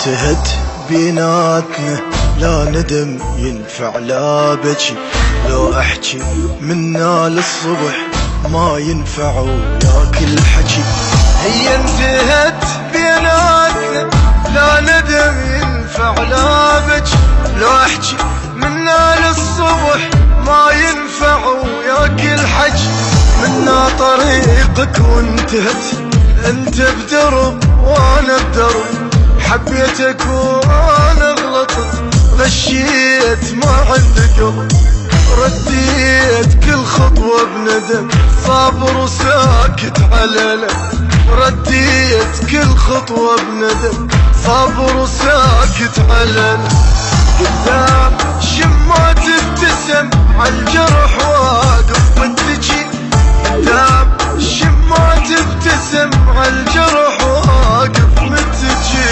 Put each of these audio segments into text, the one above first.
انتهت بيناتنا، لا ندم ينفع لا بجي، لو احكي منا للصبح ما ينفع وياك الحكي. هي انتهت بيناتنا، لا ندم ينفع لا بجي، لو احكي منا للصبح ما ينفع وياك الحكي. منا طريقك وانتهت، انت بدرب وانا بدرب، حبيتك وانا غلطت، غشيت ما عندك قلب، رديت كل خطوة بندم، صابر وساكت على لك، رديت كل خطوة بندم، صابر وساكت على لك. قدام شما تبتسم عالجرح واقف متجي، قدام شما تبتسم عالجرح واقف متجي.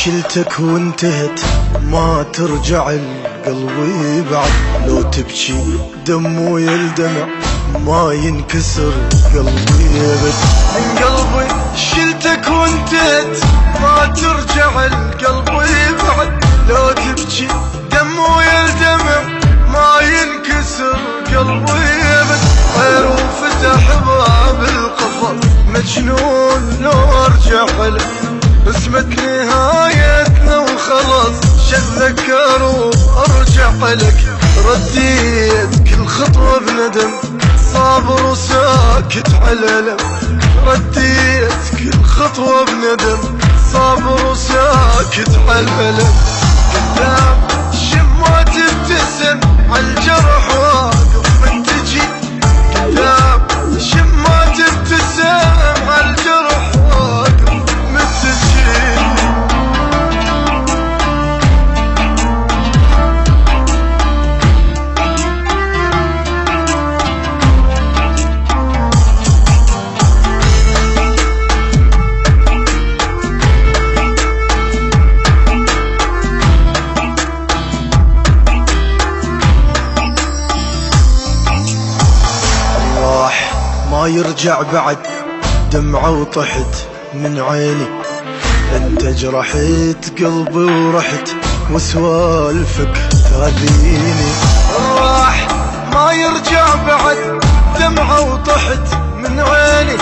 شلتك وانتهت ما ترجع القلبي بعد، لو تبكي دمو يلدمع ما ينكسر قلبي ابد. من قلبي شلتك وانتهت ما ترجع القلبي بعد، لو تبكي دمو يلدمع ما ينكسر قلبي ابد. غير وفتح باب القفص مجنون لو ارجع له، اسمت نهايتنا وخلص شذكر وارجع لك، رديت كل خطوة بندم، صابر وساكت على لم، رديت كل خطوة بندم، صابر وساكت على لم. قدام شما تبتسم عالجرح واقف منتجي، قدام شما تبتسم عالجرح واقف منتجي. ما يرجع بعد دمعة وطحت من عيني، انت جرحت قلبي ورحت وسوالفك تاذيني. راح ما يرجع بعد دمعة وطحت من عيني،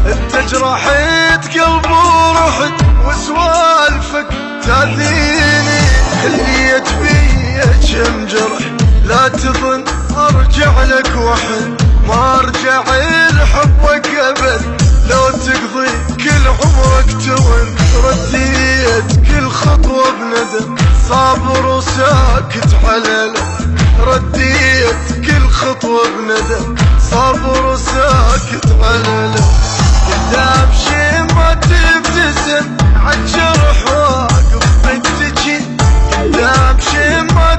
انت جرحت قلبي ورحت وسوالفك تاذيني. خليت بيا كم جرح لا تظن ارجع لك وحد، ما ارجع لحبك ابد، لو تقضي كل عمرك تون، رديت كل خطوة بندم، صابر وساكت على لك، رديت كل خطوة بندم، صابر وساكت على لك. قدام شي ما تبتسم عالجرح واقف متجي، قدام شي ما